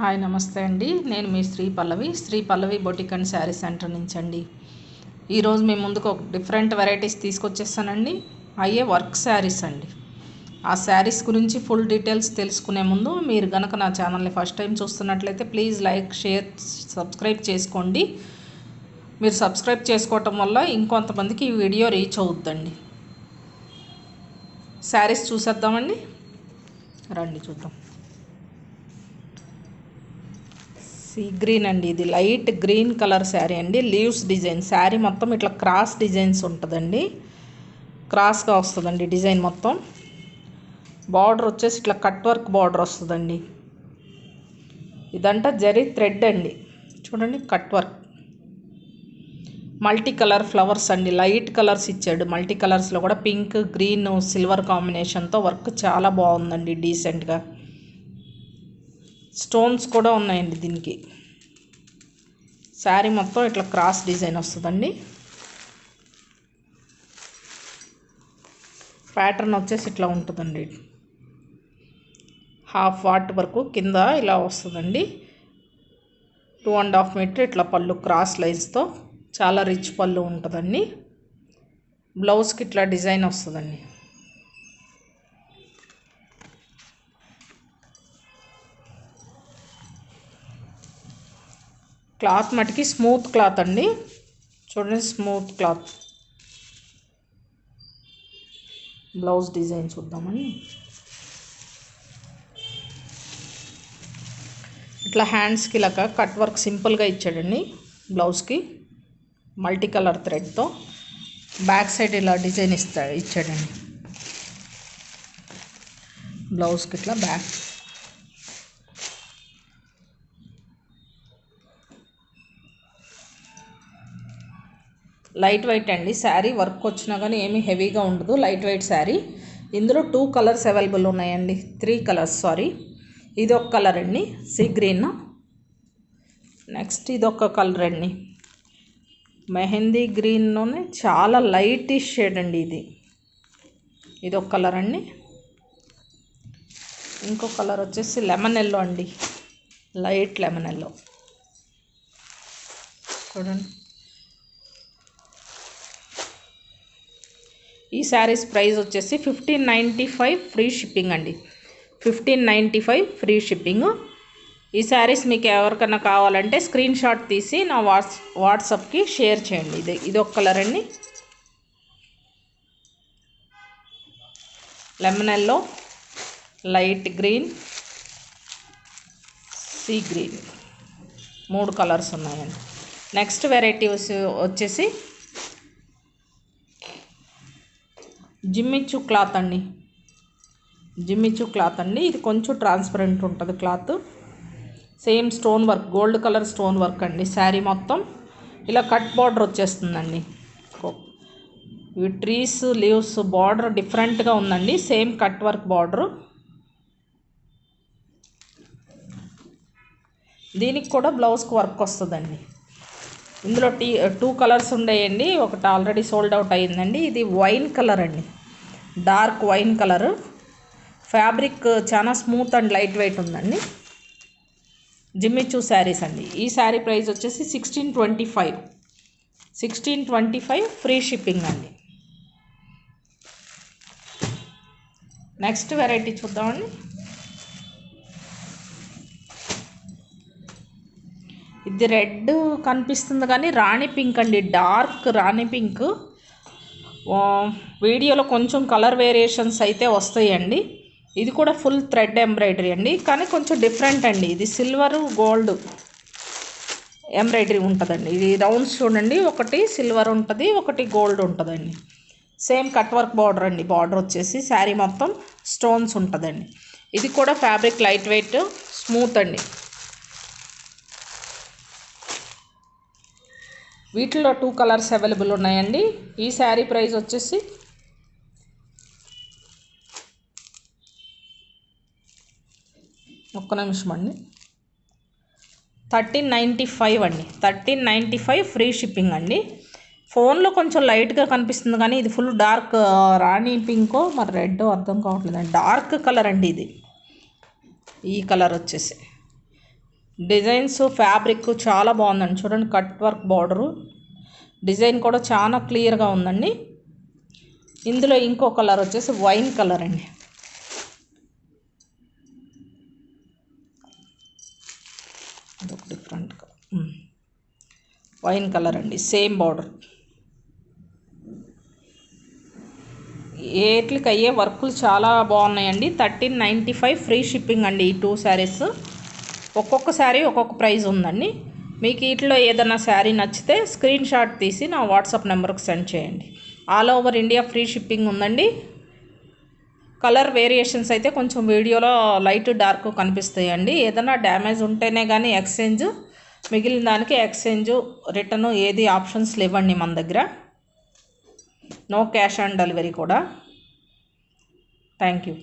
Hi నమస్తే అండి. నేను మీ శ్రీ పల్లవి బొటిక్ అండ్ శారీ సెంటర్ నుంచి అండి. ఈరోజు మీ ముందుకు ఒక డిఫరెంట్ వెరైటీస్ తీసుకొచ్చేస్తానండి. అయ్యే వర్క్ శారీస్ అండి. ఆ శారీస్ గురించి ఫుల్ డీటెయిల్స్ తెలుసుకునే ముందు మీరు కనుక నా ఛానల్ని ఫస్ట్ టైం చూస్తున్నట్లయితే ప్లీజ్ లైక్, షేర్, సబ్స్క్రైబ్ చేసుకోండి. మీరు సబ్స్క్రైబ్ చేసుకోవటం వల్ల ఇంకొంతమందికి ఈ వీడియో రీచ్ అవుద్దండి. శారీస్ చూసేద్దామండి, రండి చూద్దాం. సీ గ్రీన్ అండి, ఇది లైట్ గ్రీన్ కలర్ శారీ అండి. లీవ్స్ డిజైన్ శారీ మొత్తం ఇట్లా క్రాస్ డిజైన్స్ ఉంటుందండి. క్రాస్గా వస్తుందండి డిజైన్ మొత్తం. బార్డర్ వచ్చేసి ఇట్లా కట్ వర్క్ బార్డర్ వస్తుందండి. ఇదంతా జరీ థ్రెడ్ అండి, చూడండి cut work. Multi colour flowers అండి, లైట్ కలర్స్ ఇచ్చాడు. మల్టీ కలర్స్లో కూడా పింక్, గ్రీన్, సిల్వర్ కాంబినేషన్తో వర్క్ చాలా బాగుందండి, డీసెంట్గా. స్టోన్స్ కూడా ఉన్నాయండి దీనికి. శారీ మొత్తం ఇట్లా క్రాస్ డిజైన్ వస్తుందండి. ప్యాటర్న్ వచ్చేసి ఇట్లా ఉంటుందండి. హాఫ్ వాట్ వరకు కింద ఇలా వస్తుందండి. 2.5 మీటర్ ఇట్లా పళ్ళు క్రాస్ లైన్స్తో చాలా రిచ్ పళ్ళు ఉంటుందండి. బ్లౌజ్కి ఇట్లా డిజైన్ వస్తుందండి. క్లాత్ మటుకి స్మూత్ క్లాత్ అండి, చూడండి స్మూత్ క్లాత్. బ్లౌజ్ డిజైన్ చూద్దామండి. ఇట్లా హ్యాండ్స్కి ఇలాగ కట్ వర్క్ సింపుల్గా ఇచ్చాడండి. బ్లౌజ్కి మల్టీ కలర్ థ్రెడ్తో బ్యాక్ సైడ్ ఇలా డిజైన్ ఇచ్చాడండి. బ్లౌజ్కి ఇట్లా బ్యాక్ లైట్ వెయిట్ అండి. శారీ వర్క్ వచ్చినా కానీ ఏమీ హెవీగా ఉండదు, లైట్ వెయిట్ శారీ. ఇందులో 2 కలర్స్ అవైలబుల్ ఉన్నాయండి, 3 కలర్స్ సారీ. ఇది ఒక కలర్ అండి, సీ గ్రీన్. నెక్స్ట్ ఇది ఒక కలర్ అండి, మెహందీ గ్రీన్లోనే చాలా లైట్ షేడ్ అండి ఇది. ఇది ఒక కలర్ అండి. ఇంకో కలర్ వచ్చేసి లెమన్ ఎల్లో అండి, లైట్ లెమన్ ఎల్లో. చూడండి, ఈ శారీస్ ప్రైస్ వచ్చేసి 1595 ఫ్రీ షిప్పింగ్ అండి. 1595 ఫ్రీ షిప్పింగ్. ఈ శారీస్ మీకు ఎవరికైనా కావాలంటే స్క్రీన్ షాట్ తీసి నా వాట్సాప్కి షేర్ చేయండి. ఇది ఒక కలర్ అండి, lemon yellow, light green, sea green, 3 colours ఉన్నాయండి. నెక్స్ట్ వెరైటీ వచ్చేసి జిమ్మిచూ క్లాత్ అండి. జిమ్మిచూ క్లాత్ అండి, ఇది కొంచెం ట్రాన్స్పరెంట్ ఉంటుంది cloth. Same stone work, gold colour stone work అండి. శారీ మొత్తం ఇలా కట్ బార్డర్ వచ్చేస్తుందండి. ఇవి ట్రీస్, లీవ్స్ బార్డర్ డిఫరెంట్గా ఉందండి. Same cut work border. దీనికి కూడా బ్లౌజ్కి వర్క్ వస్తుందండి. ఇందులో 2 కలర్స్ ఉండేయండి, ఒకటి ఆల్రెడీ సోల్డ్ అవుట్ అయ్యిందండి. ఇది వైన్ కలర్ అండి, డార్క్ వైన్ కలర్. ఫ్యాబ్రిక్ చాలా స్మూత్ అండ్ లైట్ వెయిట్ ఉందండి. జిమ్మిచూ శారీస్ అండి. ఈ శారీ ప్రైస్ వచ్చేసి 1625 ఫ్రీ షిప్పింగ్ అండి. నెక్స్ట్ వెరైటీ చూద్దామండి. ఇది రెడ్ కనిపిస్తుంది కానీ రాణి పింక్ అండి, డార్క్ రాణి పింక్. వీడియోలో కొంచెం కలర్ వేరియేషన్స్ అయితే వస్తాయండి. ఇది కూడా ఫుల్ థ్రెడ్ ఎంబ్రాయిడరీ అండి, కానీ కొంచెం డిఫరెంట్ అండి. ఇది సిల్వర్ గోల్డ్ ఎంబ్రాయిడరీ ఉంటుందండి. ఇది రౌండ్స్ చూడండి, ఒకటి సిల్వర్ ఉంటుంది, ఒకటి గోల్డ్ ఉంటుందండి. సేమ్ కట్ వర్క్ బార్డర్ అండి. బార్డర్ వచ్చేసి శారీ మొత్తం స్టోన్స్ ఉంటుందండి. ఇది కూడా ఫ్యాబ్రిక్ లైట్ వెయిట్, స్మూత్ అండి. వీటిలో 2 కలర్స్ అవైలబుల్ ఉన్నాయండి. ఈ శారీ ప్రైస్ వచ్చేసి ఒక్క నిమిషం అండి, 1395 అండి. 1395 ఫ్రీ షిప్పింగ్ అండి. ఫోన్లో కొంచెం లైట్గా కనిపిస్తుంది కానీ ఇది ఫుల్ డార్క్ రాణి పింకో మరి రెడ్ అర్థం కావట్లేదండి. డార్క్ కలర్ అండి ఇది. ఈ కలర్ వచ్చేసి డిజైన్స్ ఫ్యాబ్రిక్ చాలా బాగుందండి. చూడండి, కట్ వర్క్ బార్డరు, డిజైన్ కూడా చాలా క్లియర్గా ఉందండి. ఇందులో ఇంకో కలర్ వచ్చేసి వైన్ కలర్ అండి. అదొక డిఫరెంట్ కలర్, వైన్ కలర్ అండి. సేమ్ బార్డర్, ఏట్లకి అయ్యే వర్కులు చాలా బాగున్నాయండి. 1395 ఫ్రీ షిప్పింగ్ అండి. ఈ 2 శారీస్ ఒక్కొక్క శారీ ఒక్కొక్క ప్రైస్ ఉందండి. మీకు వీటిలో ఏదైనా శారీ నచ్చితే స్క్రీన్ షాట్ తీసి నా వాట్సాప్ నెంబర్కి సెండ్ చేయండి. All over India free shipping ఉందండి. కలర్ వేరియేషన్స్ అయితే కొంచెం వీడియోలో లైట్ డార్క్ కనిపిస్తాయండి. ఏదైనా డ్యామేజ్ ఉంటేనే కానీ ఎక్స్చేంజ్, మిగిలిన దానికి ఎక్స్చేంజ్ రిటర్న్ ఏది ఆప్షన్స్ లేవండి మన దగ్గర. నో క్యాష్ ఆన్ డెలివరీ కూడా. Thank you.